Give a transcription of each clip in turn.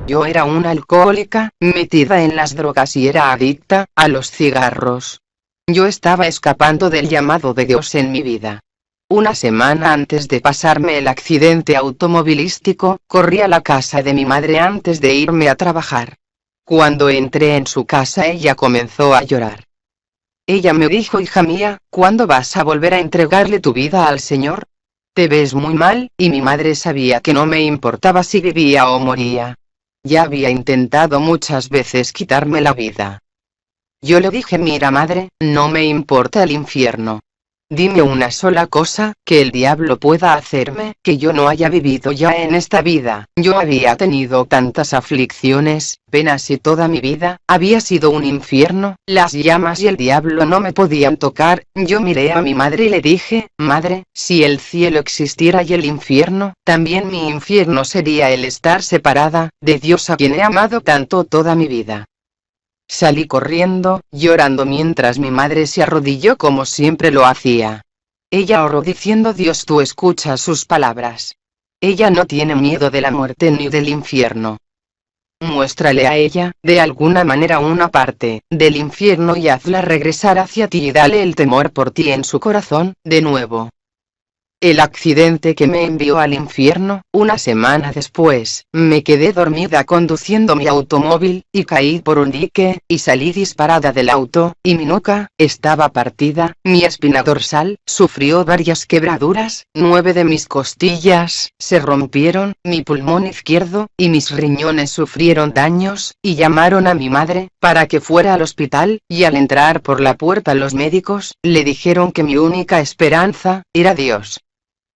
Yo era una alcohólica, metida en las drogas y era adicta a los cigarros. Yo estaba escapando del llamado de Dios en mi vida. Una semana antes de pasarme el accidente automovilístico, corrí a la casa de mi madre antes de irme a trabajar. Cuando entré en su casa ella comenzó a llorar. Ella me dijo: hija mía, ¿cuándo vas a volver a entregarle tu vida al Señor? Te ves muy mal, y mi madre sabía que no me importaba si vivía o moría. Ya había intentado muchas veces quitarme la vida. Yo le dije: mira madre, no me importa el infierno. Dime una sola cosa que el diablo pueda hacerme, que yo no haya vivido ya en esta vida. Yo había tenido tantas aflicciones, penas y toda mi vida había sido un infierno, las llamas y el diablo no me podían tocar. Yo miré a mi madre y le dije: madre, si el cielo existiera y el infierno, también mi infierno sería el estar separada de Dios a quien he amado tanto toda mi vida. Salí corriendo, llorando mientras mi madre se arrodilló como siempre lo hacía. Ella oró diciendo: Dios, tú escuchas sus palabras. Ella no tiene miedo de la muerte ni del infierno. Muéstrale a ella, de alguna manera, una parte del infierno y hazla regresar hacia ti y dale el temor por ti en su corazón, de nuevo. El accidente que me envió al infierno, una semana después, me quedé dormida conduciendo mi automóvil, y caí por un dique, y salí disparada del auto, y mi nuca estaba partida, mi espina dorsal sufrió varias quebraduras, 9 de mis costillas se rompieron, mi pulmón izquierdo y mis riñones sufrieron daños, y llamaron a mi madre para que fuera al hospital, y al entrar por la puerta los médicos le dijeron que mi única esperanza era Dios.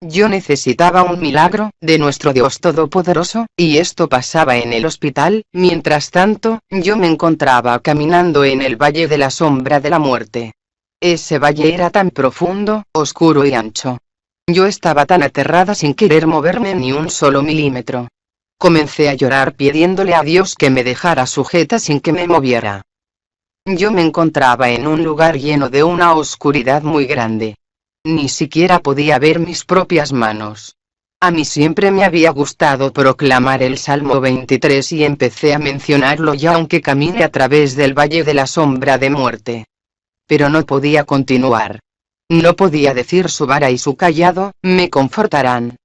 Yo necesitaba un milagro de nuestro Dios Todopoderoso, y esto pasaba en el hospital. Mientras tanto, yo me encontraba caminando en el valle de la sombra de la muerte. Ese valle era tan profundo, oscuro y ancho. Yo estaba tan aterrada sin querer moverme ni un solo milímetro. Comencé a llorar pidiéndole a Dios que me dejara sujeta sin que me moviera. Yo me encontraba en un lugar lleno de una oscuridad muy grande. Ni siquiera podía ver mis propias manos. A mí siempre me había gustado proclamar el Salmo 23 y empecé a mencionarlo ya aunque camine a través del valle de la sombra de muerte. Pero no podía continuar. No podía decir: su vara y su cayado me confortarán.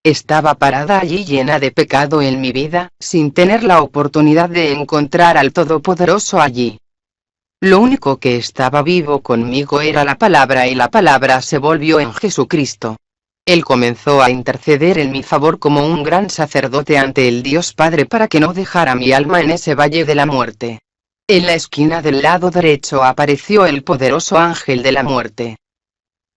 Estaba parada allí llena de pecado en mi vida, sin tener la oportunidad de encontrar al Todopoderoso allí. Lo único que estaba vivo conmigo era la palabra, y la palabra se volvió en Jesucristo. Él comenzó a interceder en mi favor como un gran sacerdote ante el Dios Padre para que no dejara mi alma en ese valle de la muerte. En la esquina del lado derecho apareció el poderoso ángel de la muerte.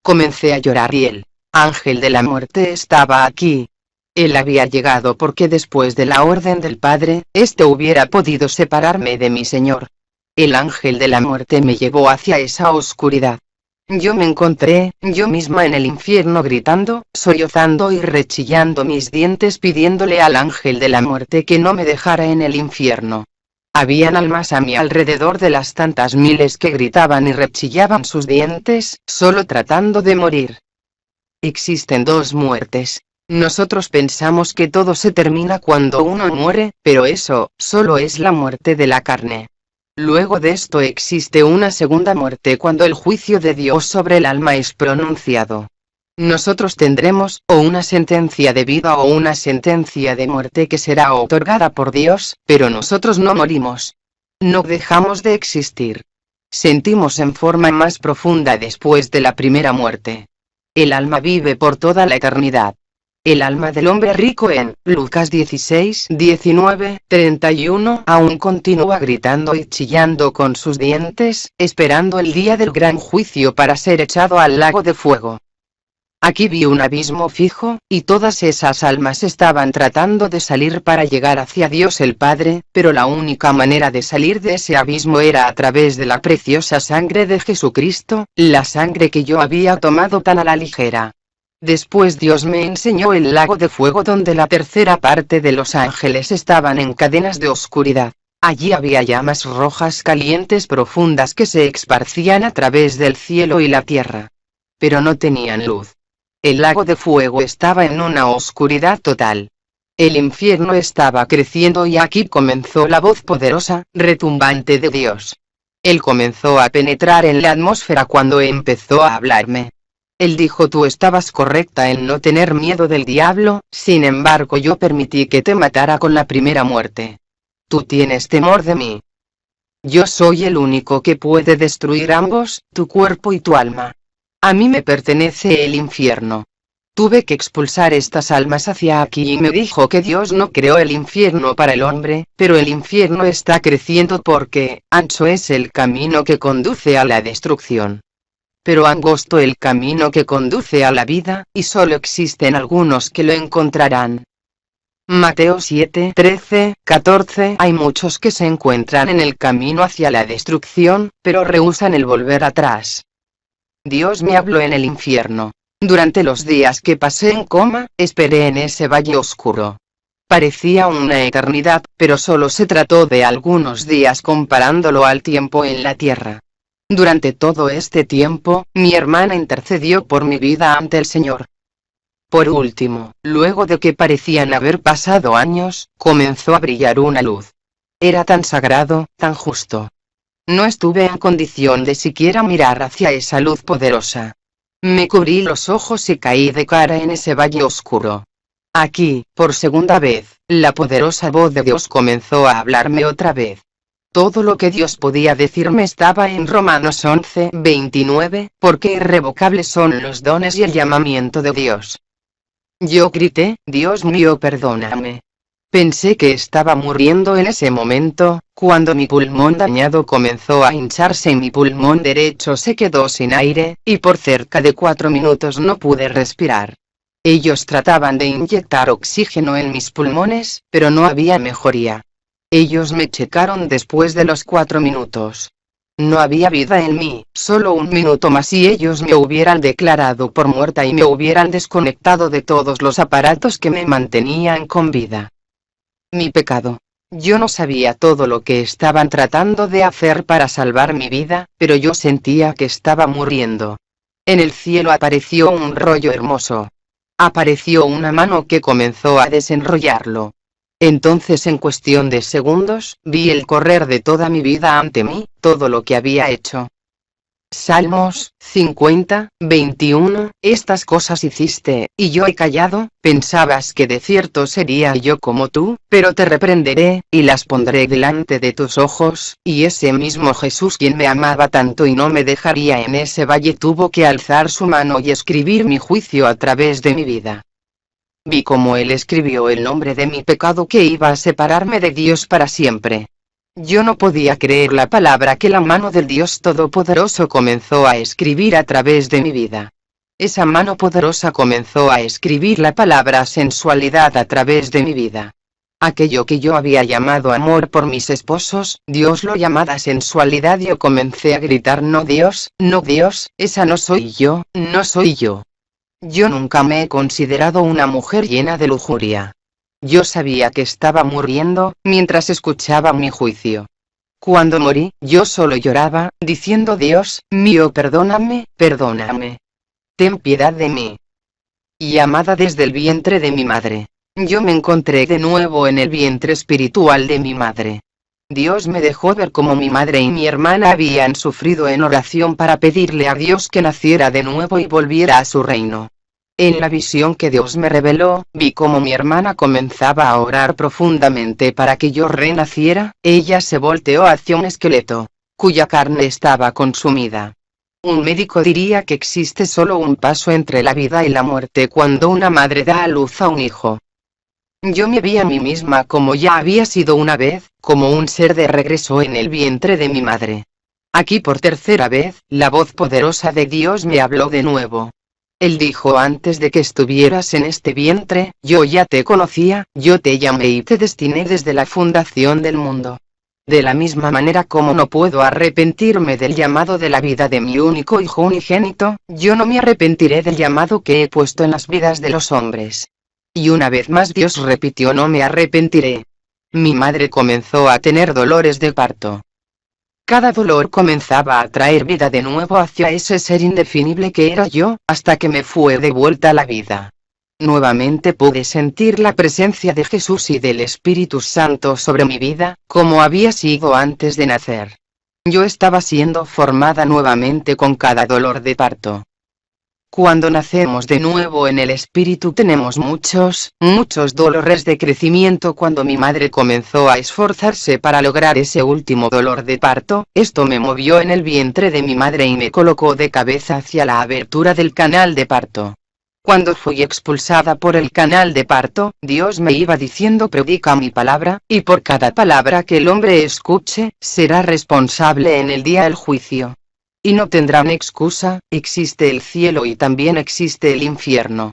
Comencé a llorar y el ángel de la muerte estaba aquí. Él había llegado porque después de la orden del Padre, éste hubiera podido separarme de mi Señor. El ángel de la muerte me llevó hacia esa oscuridad. Yo me encontré, yo misma en el infierno, gritando, sollozando y rechillando mis dientes pidiéndole al ángel de la muerte que no me dejara en el infierno. Habían almas a mi alrededor de las tantas miles que gritaban y rechillaban sus dientes, solo tratando de morir. Existen dos muertes. Nosotros pensamos que todo se termina cuando uno muere, pero eso solo es la muerte de la carne. Luego de esto existe una segunda muerte cuando el juicio de Dios sobre el alma es pronunciado. Nosotros tendremos o una sentencia de vida o una sentencia de muerte que será otorgada por Dios, pero nosotros no morimos. No dejamos de existir. Sentimos en forma más profunda después de la primera muerte. El alma vive por toda la eternidad. El alma del hombre rico en Lucas 16, 19, 31 aún continúa gritando y chillando con sus dientes, esperando el día del gran juicio para ser echado al lago de fuego. Aquí vi un abismo fijo, y todas esas almas estaban tratando de salir para llegar hacia Dios el Padre, pero la única manera de salir de ese abismo era a través de la preciosa sangre de Jesucristo, la sangre que yo había tomado tan a la ligera. Después Dios me enseñó el lago de fuego donde la tercera parte de los ángeles estaban en cadenas de oscuridad. Allí había llamas rojas calientes profundas que se esparcían a través del cielo y la tierra. Pero no tenían luz. El lago de fuego estaba en una oscuridad total. El infierno estaba creciendo y aquí comenzó la voz poderosa, retumbante de Dios. Él comenzó a penetrar en la atmósfera cuando empezó a hablarme. Él dijo: tú estabas correcta en no tener miedo del diablo, sin embargo yo permití que te matara con la primera muerte. Tú tienes temor de mí. Yo soy el único que puede destruir ambos, tu cuerpo y tu alma. A mí me pertenece el infierno. Tuve que expulsar estas almas hacia aquí y me dijo que Dios no creó el infierno para el hombre, pero el infierno está creciendo porque ancho es el camino que conduce a la destrucción, pero angosto el camino que conduce a la vida, y solo existen algunos que lo encontrarán. Mateo 7, 13, 14. Hay muchos que se encuentran en el camino hacia la destrucción, pero rehúsan el volver atrás. Dios me habló en el infierno. Durante los días que pasé en coma, esperé en ese valle oscuro. Parecía una eternidad, pero solo se trató de algunos días comparándolo al tiempo en la tierra. Durante todo este tiempo, mi hermana intercedió por mi vida ante el Señor. Por último, luego de que parecían haber pasado años, comenzó a brillar una luz. Era tan sagrado, tan justo. No estuve en condición de siquiera mirar hacia esa luz poderosa. Me cubrí los ojos y caí de cara en ese valle oscuro. Aquí, por segunda vez, la poderosa voz de Dios comenzó a hablarme otra vez. Todo lo que Dios podía decirme estaba en Romanos 11, 29, porque irrevocables son los dones y el llamamiento de Dios. Yo grité: Dios mío, perdóname. Pensé que estaba muriendo en ese momento, cuando mi pulmón dañado comenzó a hincharse y mi pulmón derecho se quedó sin aire, y por cerca de 4 minutos no pude respirar. Ellos trataban de inyectar oxígeno en mis pulmones, pero no había mejoría. Ellos me checaron después de los 4 minutos. No había vida en mí, solo 1 minuto más y ellos me hubieran declarado por muerta y me hubieran desconectado de todos los aparatos que me mantenían con vida. Mi pecado. Yo no sabía todo lo que estaban tratando de hacer para salvar mi vida, pero yo sentía que estaba muriendo. En el cielo apareció un rollo hermoso. Apareció una mano que comenzó a desenrollarlo. Entonces, en cuestión de segundos, vi el correr de toda mi vida ante mí, todo lo que había hecho. Salmos 50, 21. Estas cosas hiciste, y yo he callado. Pensabas que de cierto sería yo como tú, pero te reprenderé, y las pondré delante de tus ojos. Y ese mismo Jesús, quien me amaba tanto y no me dejaría en ese valle, tuvo que alzar su mano y escribir mi juicio a través de mi vida. Vi cómo Él escribió el nombre de mi pecado que iba a separarme de Dios para siempre. Yo no podía creer la palabra que la mano del Dios Todopoderoso comenzó a escribir a través de mi vida. Esa mano poderosa comenzó a escribir la palabra sensualidad a través de mi vida. Aquello que yo había llamado amor por mis esposos, Dios lo llamaba sensualidad. Yo comencé a gritar: no Dios, esa no soy yo, no soy yo. Yo nunca me he considerado una mujer llena de lujuria. Yo sabía que estaba muriendo, mientras escuchaba mi juicio. Cuando morí, yo solo lloraba, diciendo: Dios mío, perdóname, perdóname. Ten piedad de mí. Y amada desde el vientre de mi madre. Yo me encontré de nuevo en el vientre espiritual de mi madre. Dios me dejó ver cómo mi madre y mi hermana habían sufrido en oración para pedirle a Dios que naciera de nuevo y volviera a su reino. En la visión que Dios me reveló, vi cómo mi hermana comenzaba a orar profundamente para que yo renaciera. Ella se volteó hacia un esqueleto, cuya carne estaba consumida. Un médico diría que existe solo un paso entre la vida y la muerte cuando una madre da a luz a un hijo. Yo me vi a mí misma como ya había sido una vez, como un ser de regreso en el vientre de mi madre. Aquí por tercera vez, la voz poderosa de Dios me habló de nuevo. Él dijo: antes de que estuvieras en este vientre, yo ya te conocía, yo te llamé y te destiné desde la fundación del mundo. De la misma manera como no puedo arrepentirme del llamado de la vida de mi único hijo unigénito, yo no me arrepentiré del llamado que he puesto en las vidas de los hombres. Y una vez más Dios repitió: no me arrepentiré. Mi madre comenzó a tener dolores de parto. Cada dolor comenzaba a traer vida de nuevo hacia ese ser indefinible que era yo, hasta que me fue devuelta la vida. Nuevamente pude sentir la presencia de Jesús y del Espíritu Santo sobre mi vida, como había sido antes de nacer. Yo estaba siendo formada nuevamente con cada dolor de parto. Cuando nacemos de nuevo en el Espíritu tenemos muchos dolores de crecimiento. Cuando mi madre comenzó a esforzarse para lograr ese último dolor de parto, esto me movió en el vientre de mi madre y me colocó de cabeza hacia la abertura del canal de parto. Cuando fui expulsada por el canal de parto, Dios me iba diciendo: predica mi palabra, y por cada palabra que el hombre escuche, será responsable en el día del juicio. Y no tendrán excusa, existe el cielo y también existe el infierno.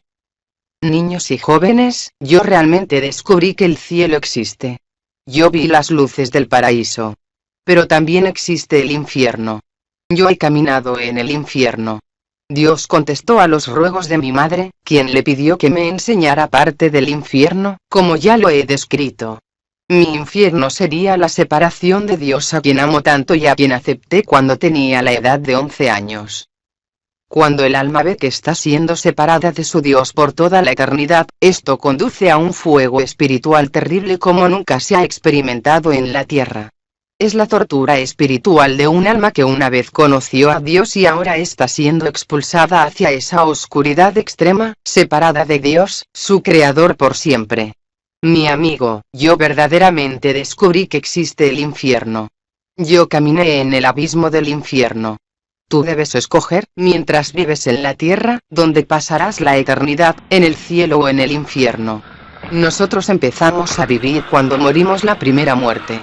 Niños y jóvenes, yo realmente descubrí que el cielo existe. Yo vi las luces del paraíso. Pero también existe el infierno. Yo he caminado en el infierno. Dios contestó a los ruegos de mi madre, quien le pidió que me enseñara parte del infierno, como ya lo he descrito. Mi infierno sería la separación de Dios, a quien amo tanto y a quien acepté cuando tenía la edad de 11 años. Cuando el alma ve que está siendo separada de su Dios por toda la eternidad, esto conduce a un fuego espiritual terrible como nunca se ha experimentado en la tierra. Es la tortura espiritual de un alma que una vez conoció a Dios y ahora está siendo expulsada hacia esa oscuridad extrema, separada de Dios, su Creador por siempre. Mi amigo, yo verdaderamente descubrí que existe el infierno. Yo caminé en el abismo del infierno. Tú debes escoger, mientras vives en la tierra, donde pasarás la eternidad, en el cielo o en el infierno. Nosotros empezamos a vivir cuando morimos la primera muerte.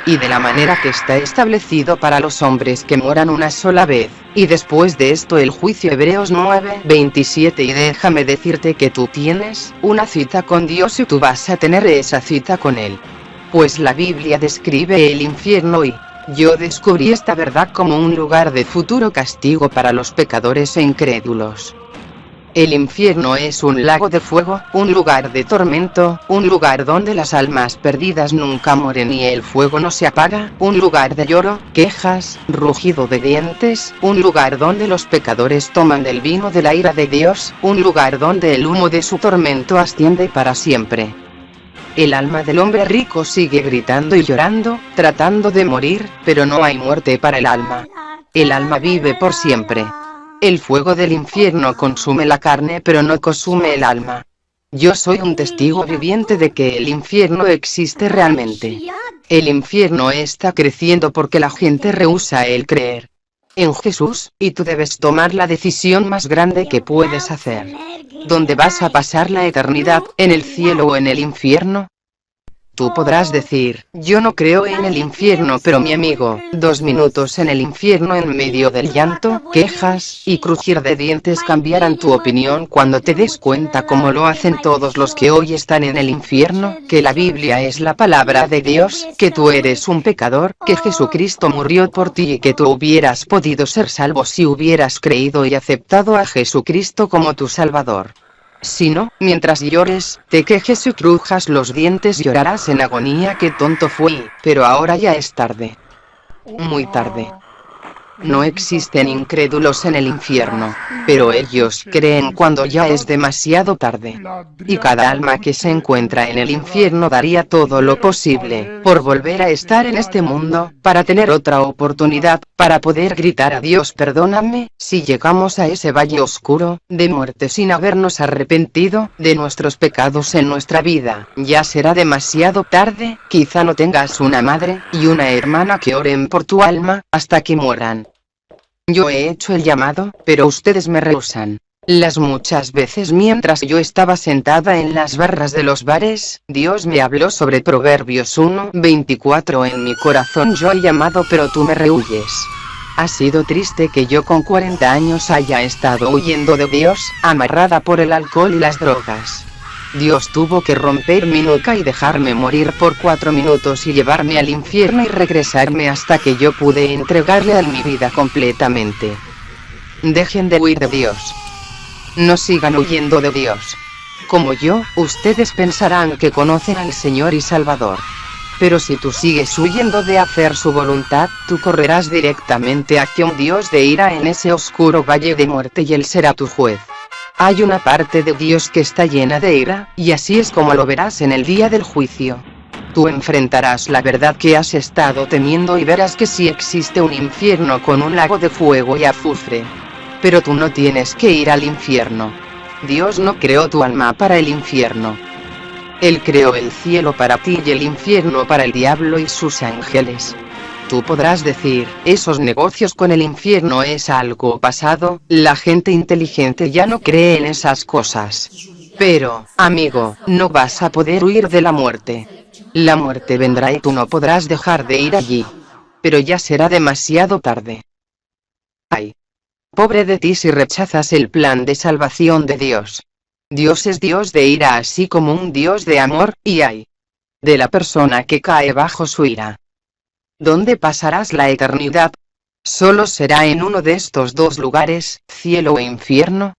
Y de la manera que está establecido para los hombres que mueran una sola vez, y después de esto el juicio. Hebreos 9:27. Y déjame decirte que tú tienes una cita con Dios y tú vas a tener esa cita con Él. Pues la Biblia describe el infierno y yo descubrí esta verdad como un lugar de futuro castigo para los pecadores e incrédulos. El infierno es un lago de fuego, un lugar de tormento, un lugar donde las almas perdidas nunca mueren y el fuego no se apaga, un lugar de lloro, quejas, rugido de dientes, un lugar donde los pecadores toman del vino de la ira de Dios, un lugar donde el humo de su tormento asciende para siempre. El alma del hombre rico sigue gritando y llorando, tratando de morir, pero no hay muerte para el alma. El alma vive por siempre. El fuego del infierno consume la carne pero no consume el alma. Yo soy un testigo viviente de que el infierno existe realmente. El infierno está creciendo porque la gente rehúsa el creer en Jesús, y tú debes tomar la decisión más grande que puedes hacer. ¿Dónde vas a pasar la eternidad, en el cielo o en el infierno? Tú podrás decir, yo no creo en el infierno, pero mi amigo, 2 minutos en el infierno en medio del llanto, quejas y crujir de dientes cambiarán tu opinión cuando te des cuenta, como lo hacen todos los que hoy están en el infierno, que la Biblia es la palabra de Dios, que tú eres un pecador, que Jesucristo murió por ti y que tú hubieras podido ser salvo si hubieras creído y aceptado a Jesucristo como tu Salvador. Si no, mientras llores, te quejes y crujas los dientes, llorarás en agonía. Qué tonto fui, pero ahora ya es tarde. Muy tarde. No existen incrédulos en el infierno, pero ellos creen cuando ya es demasiado tarde. Y cada alma que se encuentra en el infierno daría todo lo posible por volver a estar en este mundo, para tener otra oportunidad, para poder gritar a Dios perdóname, si llegamos a ese valle oscuro de muerte sin habernos arrepentido de nuestros pecados en nuestra vida. Ya será demasiado tarde. Quizá no tengas una madre y una hermana que oren por tu alma hasta que mueran. Yo he hecho el llamado, pero ustedes me rehusan. Las muchas veces mientras yo estaba sentada en las barras de los bares, Dios me habló sobre Proverbios 1:24 en mi corazón. Yo he llamado pero tú me rehuyes. Ha sido triste que yo con 40 años haya estado huyendo de Dios, amarrada por el alcohol y las drogas. Dios tuvo que romper mi nuca y dejarme morir por 4 minutos y llevarme al infierno y regresarme hasta que yo pude entregarle a mi vida completamente. Dejen de huir de Dios. No sigan huyendo de Dios. Como yo, ustedes pensarán que conocen al Señor y Salvador. Pero si tú sigues huyendo de hacer su voluntad, tú correrás directamente hacia un Dios de ira en ese oscuro valle de muerte y Él será tu juez. Hay una parte de Dios que está llena de ira, y así es como lo verás en el día del juicio. Tú enfrentarás la verdad que has estado temiendo y verás que sí existe un infierno con un lago de fuego y azufre. Pero tú no tienes que ir al infierno. Dios no creó tu alma para el infierno. Él creó el cielo para ti y el infierno para el diablo y sus ángeles. Tú podrás decir, esos negocios con el infierno es algo pasado, la gente inteligente ya no cree en esas cosas. Pero, amigo, no vas a poder huir de la muerte. La muerte vendrá y tú no podrás dejar de ir allí. Pero ya será demasiado tarde. Ay. Pobre de ti si rechazas el plan de salvación de Dios. Dios es Dios de ira así como un Dios de amor, y ay. De la persona que cae bajo su ira. ¿Dónde pasarás la eternidad? Solo será en uno de estos dos lugares, cielo o infierno.